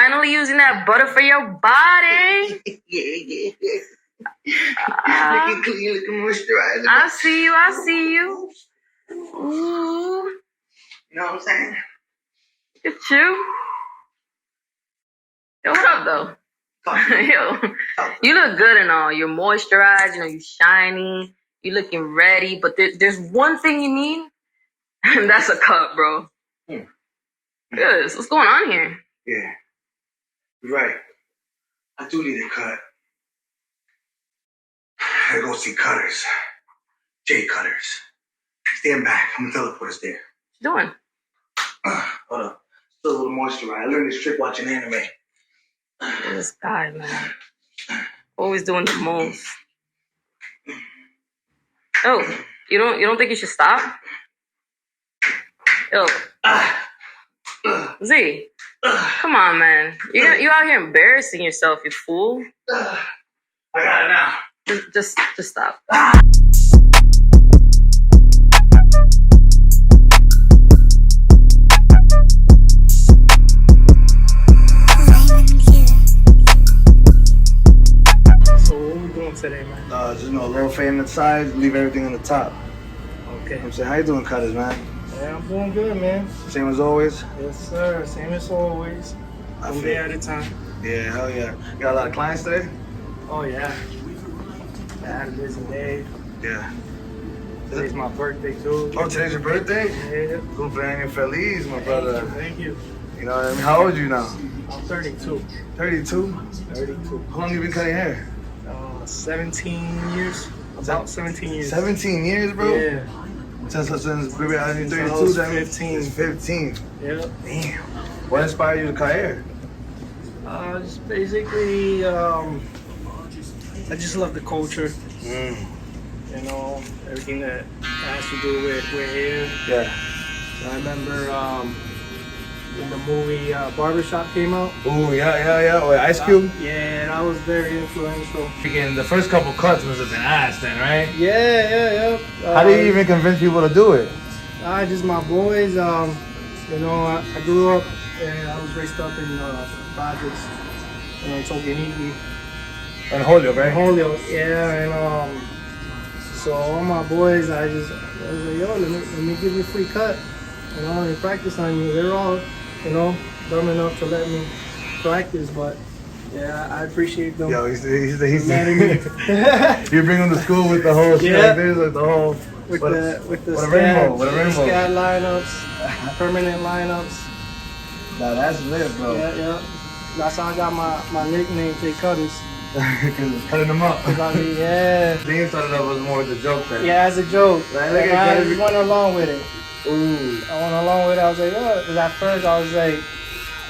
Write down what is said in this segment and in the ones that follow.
finally using that butter for your body. Yeah. You're looking moisturized. I see you. Ooh. You know what I'm saying? Look at you. Yo, what up, though? Yo, you look good and all. You're moisturized, you're shiny, you're looking ready. But there's one thing you need, and that's a cut, bro. Yes, what's going on here? Yeah, you're right. I do need a cut. I gotta go see Cuttaz. J.Cuttaz. Stand back. I'm gonna teleport us there. What you doing? Hold up. Still a little moisturized. I learned this trick watching anime. This guy, man. Always doing the most. Oh, you don't think you should stop? Yo. Z. Come on, man. You out here embarrassing yourself, you fool. I got it now. Just stop. So what we doing today, man? Just a little fade on the sides, leave everything on the top. Okay. I'm saying, how you doing, Cuttaz, man? Yeah, I'm doing good, man. Same as always? Yes, sir. Same as always. One day at a time. Yeah, hell yeah. You got a lot of clients today? Oh, yeah. I had a busy day. Yeah. Today's my birthday, too. Oh, today's your birthday? Yeah. Cumpleaños feliz, my brother. Thank you. You know what I mean? How old are you now? I'm 32. 32? 32. How long have you been cutting hair? 17 years. About 17 years. 17 years, bro? Yeah. Since baby, I was 32, I was that means 15. it's 15. Yeah. Damn. What inspired you to cut hair? Just basically, I just love the culture. You know, everything that has to do with hair. Yeah. So I remember when the movie Barbershop came out. Ooh, yeah. With Ice Cube? Yeah, that was very influential. Again, the first couple cuts must have been ass then, right? Yeah. How do you even convince people to do it? Just my boys. You know, I grew up and I was raised up in projects, Toganiki. And Holyoke, right? Holyoke, yeah, and so all my boys, I was like, yo, let me give you a free cut, you know, and practice on you. They're all, you know, dumb enough to let me practice, but yeah, I appreciate them. Yo, he's letting me. You bring him to school with the whole shit like this, like the whole with the rainbow, scat lineups, permanent lineups. Nah, that's lit, bro. Yeah. That's how I got my nickname, J.Cuttaz. Because it's cutting them up. Yeah. The name started off as more as a joke then. Yeah, as a joke. Like, Like, I just went along with it. Ooh. I went along with it. I was like, yo, because at first I was like,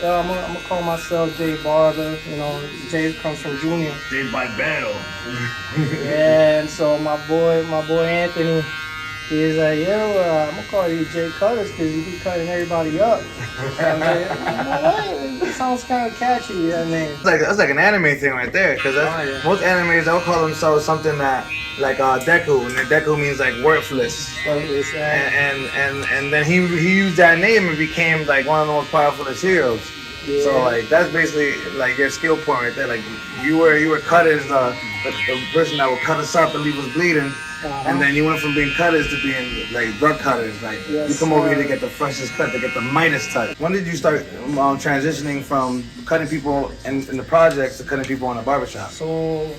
yo, I'm gonna call myself J Barber. You know, J comes from Junior. J Barbero. Yeah, and so my boy Anthony, he's like, yo, I'm gonna call you J.Cuttaz because you be cutting everybody up. And I'm like, you know what? It sounds kind of catchy, that name. That's like an anime thing right there, because most animes they'll call themselves something that like Deku, and Deku means like worthless. And then he used that name and became like one of the most powerful heroes. Yeah. So like that's basically like your skill point right there. Like you were cut as the person that would cut us up and leave us bleeding. And then you went from being cutters to being like drug cutters. Like you come over here to get the freshest cut, to get the Midas touch. When did you start transitioning from cutting people in the projects to cutting people in the barbershop? So,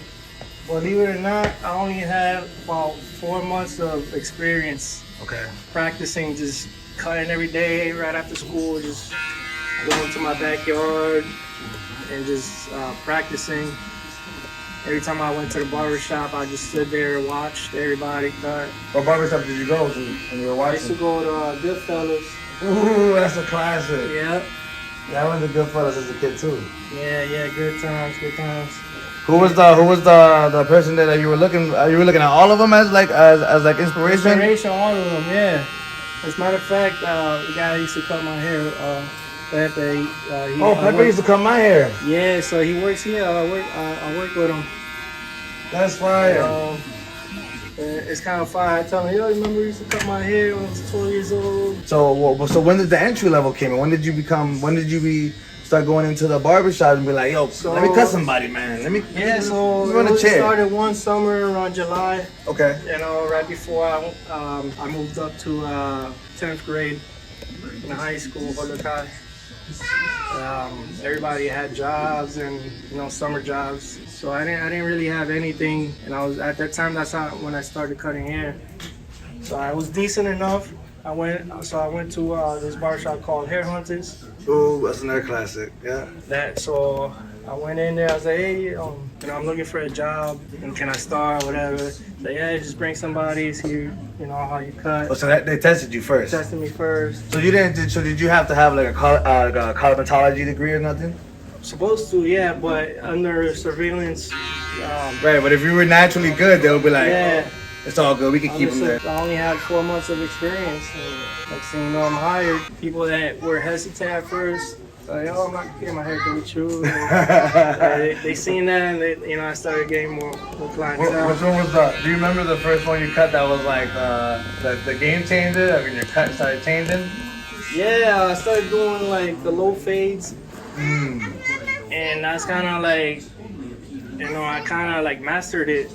believe it or not, I only had about 4 months of experience. Okay. Practicing, just cutting every day right after school, just going to my backyard and just practicing. Every time I went to the barbershop, I just stood there and watched everybody cut. What barbershop did you go to when you were watching? I used to go to Goodfellas. Ooh, that's a classic. Yeah. Yeah, I went to Goodfellas as a kid too. Yeah, good times. Who was the person that you were looking? You were looking at all of them as inspiration? Inspiration, all of them, yeah. As a matter of fact, the guy that used to cut my hair, Pepe. Pepe used to cut my hair. Yeah, so he works here. I work with him. That's fire. It's kind of fire. I tell him, yo, remember you used to cut my hair when I was 12 years old? So when did the entry level came in? When did you be start going into the barbershop and be like, yo, let me cut somebody, man. Let me So run a it chair. started one summer around July. Okay. You know, right before I moved up to 10th grade in high school, Holat. Everybody had jobs and summer jobs. So I didn't really have anything, and I was at that time. That's when I started cutting hair. So I was decent enough. I went to this barbershop called Hair Hunters. Ooh, that's another classic. Yeah. So I went in there. I was like, hey, I'm looking for a job, and can I start, whatever. So yeah, just bring somebody, see, how you cut. Oh, so they tested you first. Tested me first. So did you have to have like a cosmetology degree or nothing? Supposed to, yeah, but under surveillance. Right, but if you were naturally good, they'll be like, Yeah. it's all good. We can keep them there. I only had 4 months of experience. And next thing you know, I'm hired. People that were hesitant at first, like, I'm not getting my hair cut with you. And, they seen that, and I started getting more clientele. Which one was do you remember the first one you cut that was like the game changer? I mean, your cut started changing? Yeah, I started doing like the low fades. And that's kind of like, I kind of like mastered it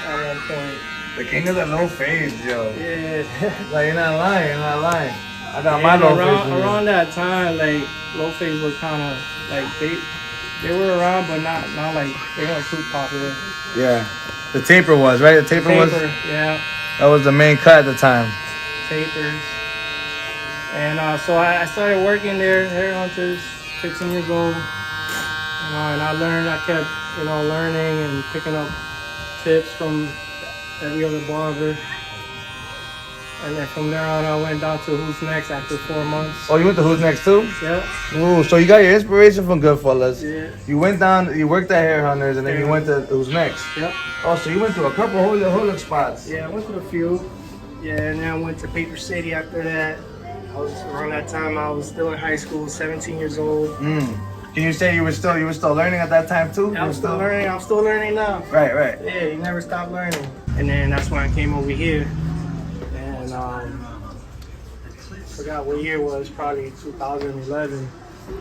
at one point. The king of the low fades, yo. Yeah. Like, you're not lying. I got my low fades. Around that time, like, low fades were kind of, like, they were around, but not like, they weren't too popular. Yeah. The taper was, right? The taper was? Yeah. That was the main cut at the time. Tapers. And so I started working there, Hair Hunters, 15 years old. And I kept, learning and picking up tips from every other barber. And then from there on, I went down to Who's Next after 4 months. Oh, you went to Who's Next too? Yeah. Ooh, so you got your inspiration from Goodfellas. Yeah. You went down, you worked at Hair Hunters, and then you went to Who's Next. Yep. Oh, so you went to a couple Holat spots. Yeah, I went to a few. Yeah, and then I went to Paper City after that. Around that time, I was still in high school, 17 years old. Can you say you were still learning at that time too? I was still learning. I'm still learning now. Right. Yeah, you never stop learning. And then that's when I came over here. And forgot what year it was, probably 2011.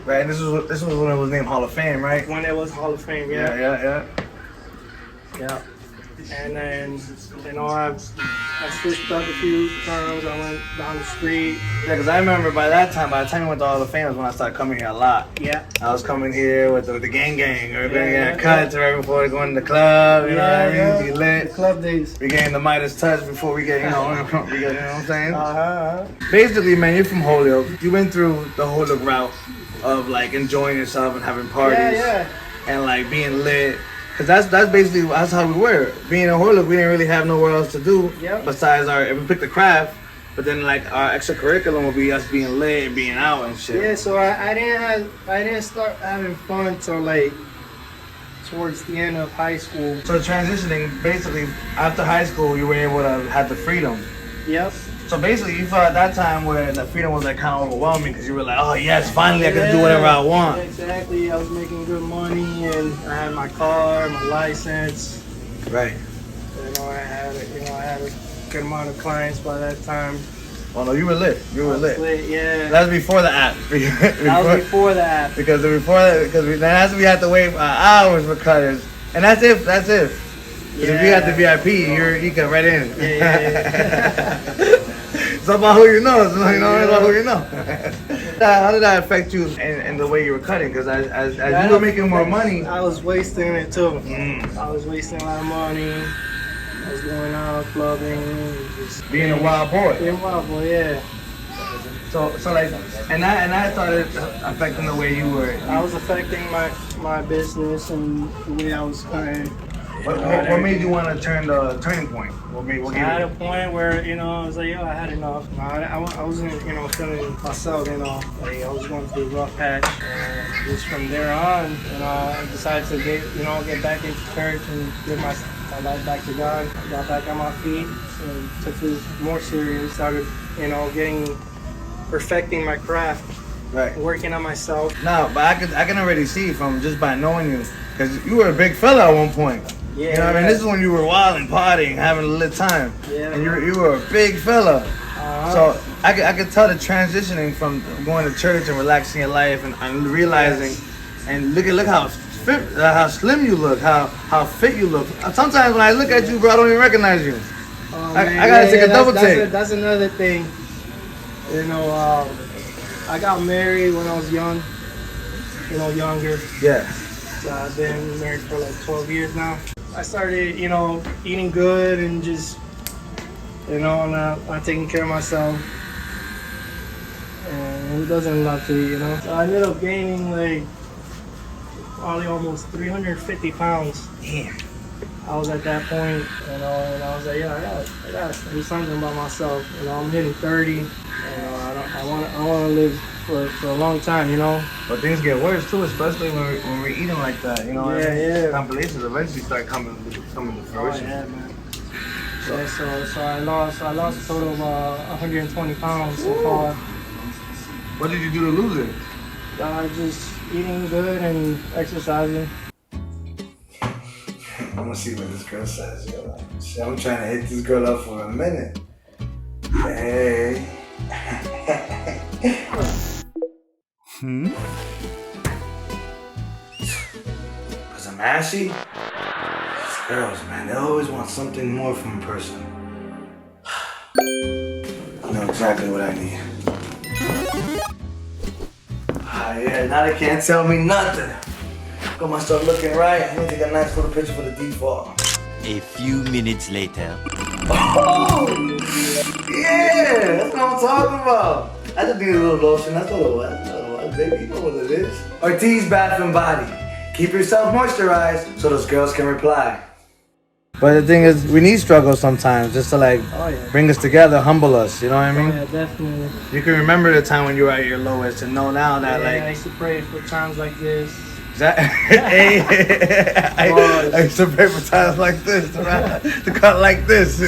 Right, and this was when it was named Hall of Fame, right? When it was Hall of Fame, yeah. Yeah. And then, I switched up a few times. I went down the street. Yeah, because I remember by the time you went to Hall of Fame was when I started coming here a lot. Yeah. I was coming here with the gang, or getting cuts right before going to the club, you know what I mean? Be lit. The club days. We getting the Midas touch before we get, you know what I'm saying? Basically, man, you're from Holyoke. You went through the Holyoke route of like enjoying yourself and having parties. And like being lit. Cause that's how we were. Being in Holyoke, we didn't really have nowhere else to do besides if we picked the craft. But then like our extracurriculum would be us being lit and being out and shit. Yeah, so I didn't start having fun till like towards the end of high school. So transitioning, basically after high school, you were able to have the freedom. Yep. So basically, you felt at that time where the freedom was like kind of overwhelming because you were like, oh yes, finally I can do whatever I want. Exactly. I was making good money and I had my car, my license. Right. I had a good amount of clients by that time. Oh no, you were lit. You were lit. Yeah. That was before the app. That was before the app. Because we had to wait hours for cutters, and that's if. Because if you got the VIP, you get right in. Yeah. It's about who you know. It's about who you know. How did that affect you in the way you were cutting? Because as you were making more money, I was wasting it too. I was wasting a lot of money. I was going out clubbing, just being a wild boy. Being a wild boy, yeah. So like, and that started affecting the way you were. I was affecting my business and the way I was cutting. What made you want to turn the turning point? I had a point where, I was like, I had enough. I wasn't, feeling myself, like I was going through a rough patch. Just from there on, I decided to get back into church and give my life back to God. Got back on my feet and took it more serious. Started, perfecting my craft. Right. Working on myself. No, but I can already see from just by knowing you, because you were a big fella at one point. Yeah. You know what I mean? This is when you were wilding, partying, having a lit time. Yeah. And you were a big fella. So I could tell the transitioning from going to church and relaxing your life and realizing, and look how fit, how slim you look, how fit you look. Sometimes when I look at you, bro, I don't even recognize you. I gotta take a double take. That's another thing. You know, I got married when I was young. You know, younger. Yeah. So I've been married for like 12 years now. I started, you know, eating good and just, you know, not taking care of myself. And who doesn't love to eat, you know? So I ended up gaining like probably almost 350 pounds. Damn. I was at that point, you know, and I was like, yeah, I gotta do something about myself. You know, I'm hitting 30. You know, I want to live for a long time, you know. But things get worse too, especially when we're eating like that. You know, yeah. compilations eventually start coming to fruition. Oh, yeah, man. So I lost a total of 120 pounds so far. What did you do to lose it? Just eating good and exercising. I'm gonna see what this girl says. Yo. See, I'm trying to hit this girl up for a minute. Hey. Cause I'm ashy. These girls, man, they always want something more from a person. I know exactly what I need. Yeah, now they can't tell me nothing. Gonna start looking right. I'm gonna take a nice little picture for the default. A few minutes later. Oh! Yeah! That's what I'm talking about. I just need a little lotion. That's what it was. Baby, you know what it is. Ortiz Bath and Body. Keep yourself moisturized so those girls can reply. But the thing is, we need struggles sometimes just to like bring us together, humble us, you know what I mean? Yeah, definitely. You can remember the time when you were at your lowest and know now that I used to pray for times like this. I used to pray for times like this, to cut like this.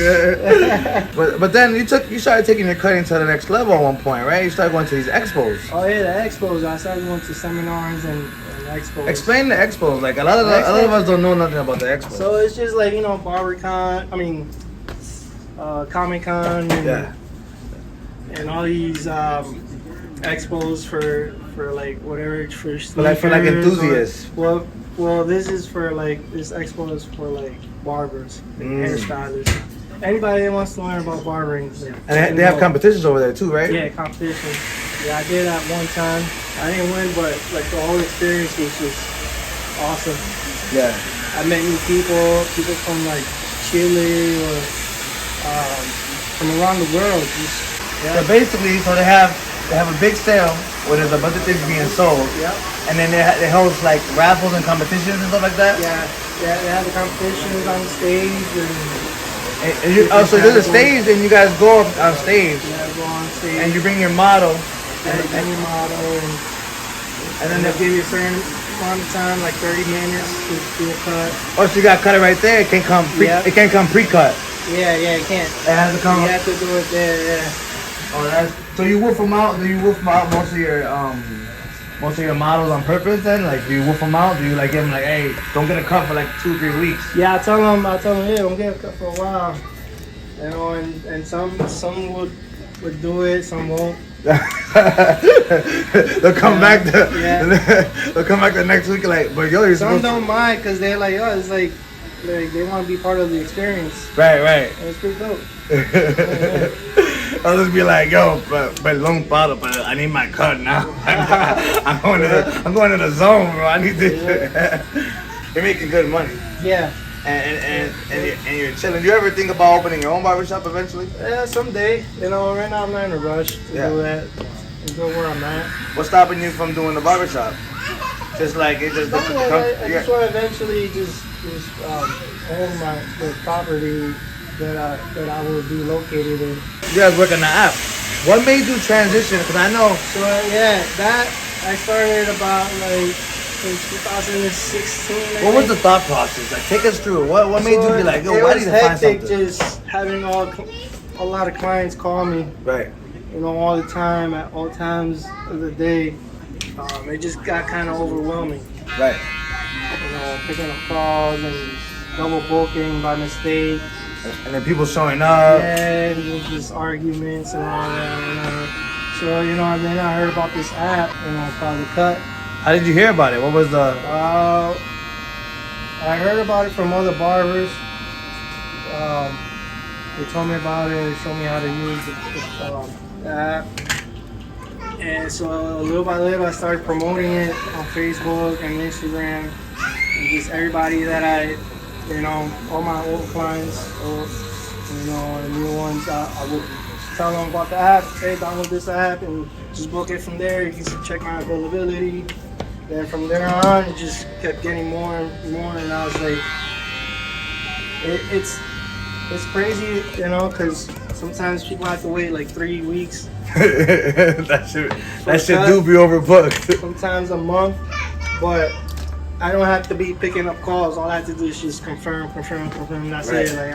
But then you started taking your cutting to the next level at one point, right? You started going to these expos. Oh yeah, the expos. I started going to seminars and expos. Explain the expos. Like a lot of us don't know nothing about the expos. So it's just like, you know, Comic Con and all these expos for like whatever for like enthusiasts. Well, this expo is for like barbers, hairstylists, anybody that wants to learn about barbering. And they have competitions over there too, right? Yeah, competition. Yeah, I did that one time. I didn't win, but like the whole experience was just awesome. Yeah, I met new people from like Chile or from around the world. So basically, they have a big sale where there's a bunch of things being sold. Yep. And then they host like raffles and competitions and stuff like that. Yeah, they have the competitions on stage so there's a stage and you guys go up on stage. Yeah, go on stage. And you bring your model. And then they'll give you a certain amount of time, like 30 minutes to do a cut. Oh, so you got to cut it right there. It can't come It can't come pre-cut. Yeah, it can't. It has to come. You have to do it there, yeah. Oh, so you wolf them out? Do you wolf them out most of your models on purpose then? Like, do you wolf them out? Do you like give them like, hey, don't get a cut for like 2-3 weeks? Yeah, I tell them, yeah, don't get a cut for a while. You know, and some would do it, some won't. They'll come back. They'll come back the next week like, but yo, some don't mind because they're like, oh, it's like they want to be part of the experience. Right. And it's pretty dope. I'll just be like, yo, but long bottle, but I need my cut now. I'm going to the zone, bro. I need this. You're making good money. Yeah. And you're chilling. Do you ever think about opening your own barbershop eventually? Yeah, someday. You know, right now I'm not in a rush to do that. And go where I'm at. What's stopping you from doing the barbershop? Just like it just. I just want to eventually just own the property that I will be located in. You guys work on the app. What made you transition? Because I know. So that I started about like in 2016. What was the thought process? Like, take us through. What made you be like, yo, why did you find something? Just having a lot of clients call me. Right. You know, all the time, at all times of the day. It just got kind of overwhelming. Right. You know, picking up calls and double booking by mistake. And then people showing up. Yeah, and there's just arguments and all that. So, and then I heard about this app, called The Cut. How did you hear about it? What was the? I heard about it from other barbers. They told me about it. They showed me how to use the app. And so little by little, I started promoting it on Facebook and Instagram. And just everybody that all my old clients, the new ones, I would tell them about the app. Hey, download this app and just book it from there. You can check my availability. Then from there on, it just kept getting more and more. And I was like, it's crazy, because sometimes people have to wait like 3 weeks. that shit do be overbooked. Sometimes a month, but I don't have to be picking up calls. All I have to do is just confirm. That's Right. it. Like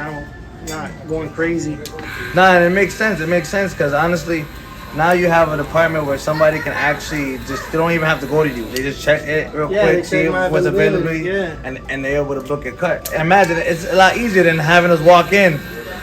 not going crazy. Nah, and it makes sense. It makes sense because honestly, now you have a department where somebody can actually they don't even have to go to you. They just check it real quick, see what's available, and they're able to book a cut. Imagine it's a lot easier than having us walk in,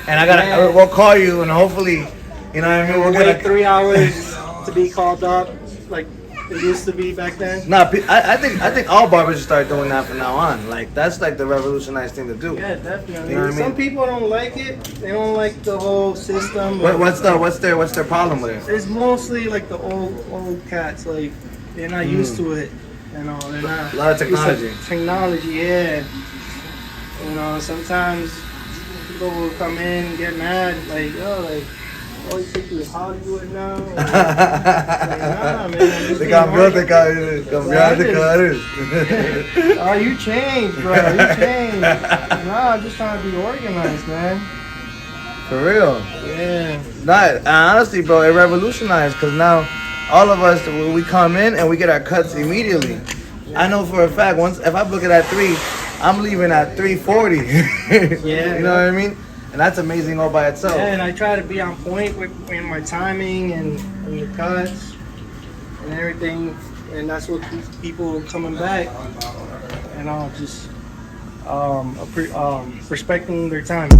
and we'll call you and hopefully, what I mean, we'll wait 3 hours to be called up, like it used to be back then. Nah, I think all barbers should start doing that from now on. Like that's like the revolutionized thing to do. Yeah, definitely. You know what I mean? Some people don't like it. They don't like the whole system. What's their problem with it? It's mostly like the old cats. Like they're not used to it. They're not. A lot of technology. Used to technology, yeah. Sometimes people will come in and get mad, like, oh, you think you're Hollywood now? Like, nah, man. They cambiaste, cabrón. Oh, you changed, bro. You changed. Nah, I'm just trying to be organized, man. For real. Yeah. Not honestly, bro. It revolutionized because now all of us we come in and we get our cuts immediately. I know for a fact if I book it at 3, I'm leaving at 3:40. Yeah. You know what I mean? And that's amazing all by itself. Yeah, and I try to be on point with my timing and the cuts and everything, and that's what keeps people coming back. And just respecting their time.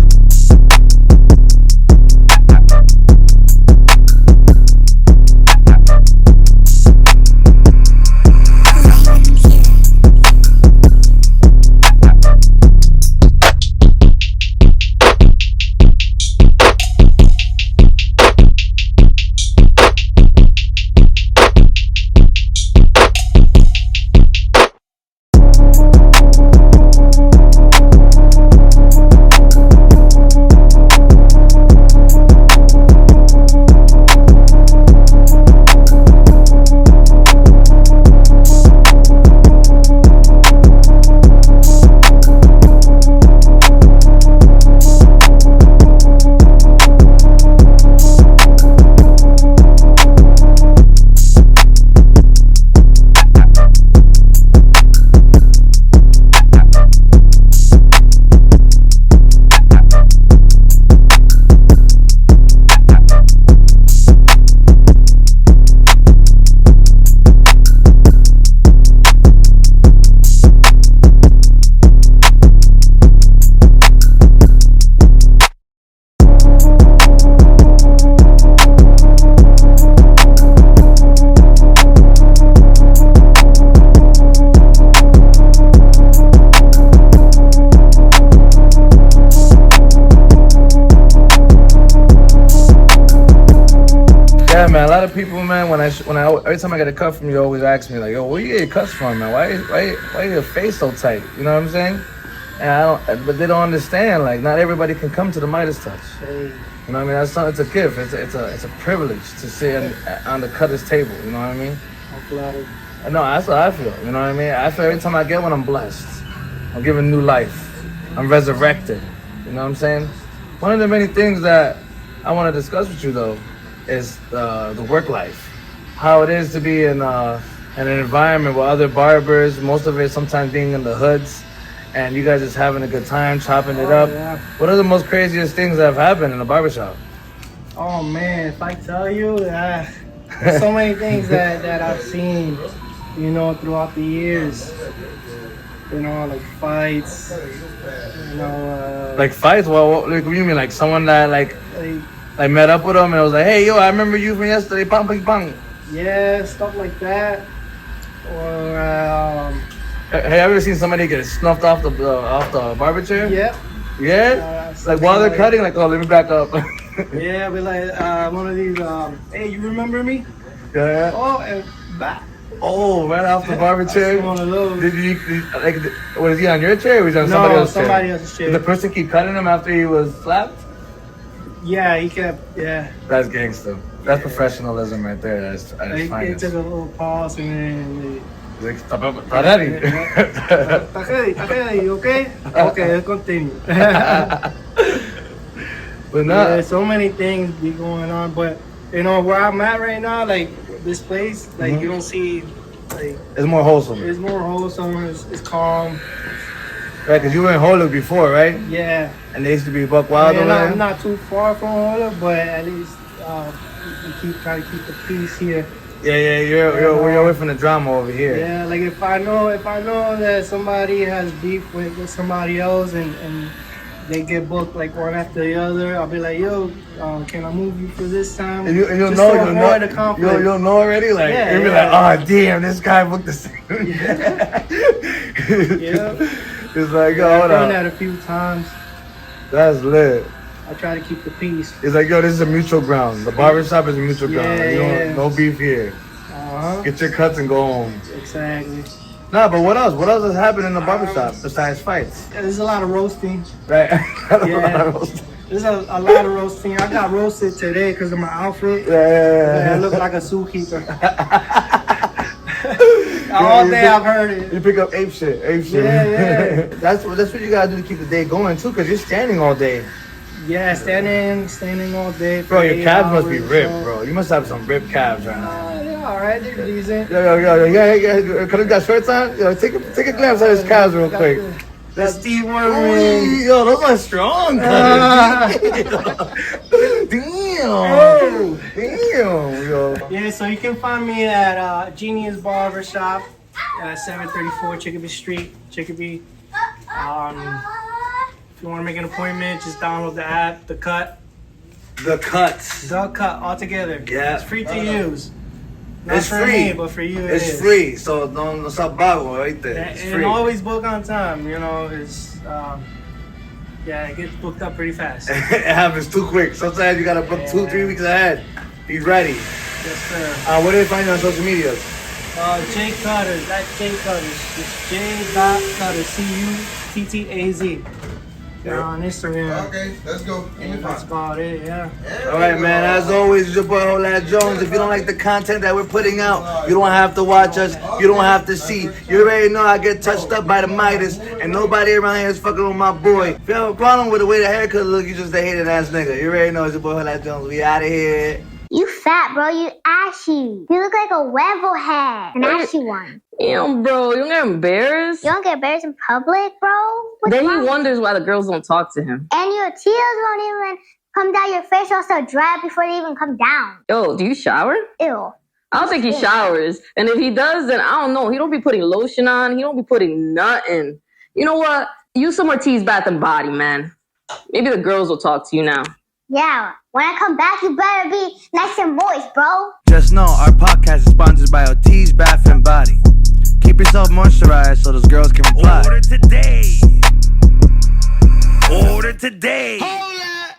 Yeah, man. A lot of people, man. When I every time I get a cut from you, always ask me like, "Yo, where you get your cuts from, man? Why your face so tight?" You know what I'm saying? And but they don't understand. Like, not everybody can come to the Midas touch. Hey. You know what I mean? It's a gift. It's a privilege to sit on the cutter's table. You know what I mean? I'm flattered. No, that's what I feel. You know what I mean? I feel every time I get one, I'm blessed. I'm given new life. I'm resurrected. You know what I'm saying? One of the many things that I want to discuss with you, though, is the work life. How it is to be in an environment with other barbers, most of it sometimes being in the hoods, and you guys just having a good time, chopping it up. Yeah. What are the most craziest things that have happened in a barbershop? Oh man, if I tell you, there's so many things that I've seen, throughout the years. You know, like fights. You know, Like fights? Well, like, what do you mean? Like someone that like met up with him and was like, hey, yo, I remember you from yesterday. Pang, pang, pang. yeah, stuff like that. Or Have you ever seen somebody get snuffed off the barber chair? yeah. Yeah? Like while they're cutting, like, oh, let me back up. Yeah, but like one of these. Hey, you remember me? Yeah. Oh, and back. Oh, right off the barber chair. One of those. Did you like? Was he on your chair or was he on somebody else's chair? Somebody else's chair. Did the person keep cutting him after he was slapped? Yeah, he kept. Yeah. That's gangster. That's professionalism right there. That's They finest. took a little pause and then. Like, stop ready. Okay? Okay, let's continue. But no. Yeah, so many things be going on, but you know where I'm at right now, like this place, like you don't see, like It's more wholesome. it's more wholesome, it's calm. Right, because you were in Holat before, right? Yeah, And they used to be buck wild over I'm there. not too far from Hola, but at least we keep trying to keep the peace here. Yeah, you're away from the drama over here. Yeah, like if I know that somebody has beef with somebody else and they get booked like one after the other, I'll be like, yo, can I move you for this time? And you'll Just know, to avoid the conflict. you'll know already. Like Yeah, you'll be yeah. like, oh damn, this guy booked the same. Yeah. It's like, yo, I've hold done on, that a few times. that's lit. I try to keep the peace. It's like, yo, this is a mutual ground. The barbershop is a mutual ground. Yeah, Like, you don't, yeah. no beef here. Uh-huh. Get your cuts and go home. Exactly. Nah, but what else? What else has happened in the barbershop besides fights? Yeah, there's a lot of roasting. Right? Yeah. There's a lot of roasting. I got roasted today because of my outfit. Yeah. I look like a zookeeper. All day I've heard it. You pick up ape shit. Yeah. That's what you gotta do to keep the day going too, cause you're standing all day. Yeah, standing all day. For Bro, your 8 calves must be hours, ripped, so- bro. You must have some ripped calves right now. Yeah, all right, they're decent. Yeah. Cause he got shorts on. Yo, take a glance at his calves real quick. That's Steve Ooh, Worman. yo, those are strong. Damn, yo. Yeah, so you can find me at Genius Barbershop at 734 Chicopee Street, Chicopee. If you want to make an appointment, just download the app, The Cut. The cuts. The Cut, all together. Yeah. It's free to use. Not It's for free. me, but for you it It's is. free, so don't stop bago right there. It's And free. always book on time, you know, it's, yeah, it gets booked up pretty fast. It happens too quick. Sometimes you gotta book 2-3 weeks ahead. Be ready. Yes, sir. Where do they find you on social media? J.Cuttaz, that's J.Cuttaz. It's J.Cuttaz, Cuttaz. Yeah, on Instagram. Okay, let's go. And that's about it, yeah. All right, man. As always, it's your boy Holat Jonez. If you don't like the content that we're putting out, you don't have to watch us. You don't have to see. You already know I get touched up by the Midas, and nobody around here is fucking with my boy. If you have a problem with the way the haircut look, you just a hated ass nigga. You already know it's your boy Holat Jonez. We out of here. You fat, bro. You ashy. You look like a werewolf head. An ashy one. Damn, bro, you don't get embarrassed? You don't get embarrassed in public, bro? What's Then he wrong? wonders why the girls don't talk to him. And your tears won't even come down your face. You'll start dry before they even come down. Yo, do you shower? Ew. I don't think he showers. And if he does, then I don't know. He don't be putting lotion on. He don't be putting nothing. You know what? Use some Ortiz Bath and Body, man. Maybe the girls will talk to you now. Yeah. When I come back, you better be nice and moist, bro. Just know our podcast is sponsored by Ortiz Bath and Body. Keep yourself moisturized so those girls can reply. Order today. Order today. Hola!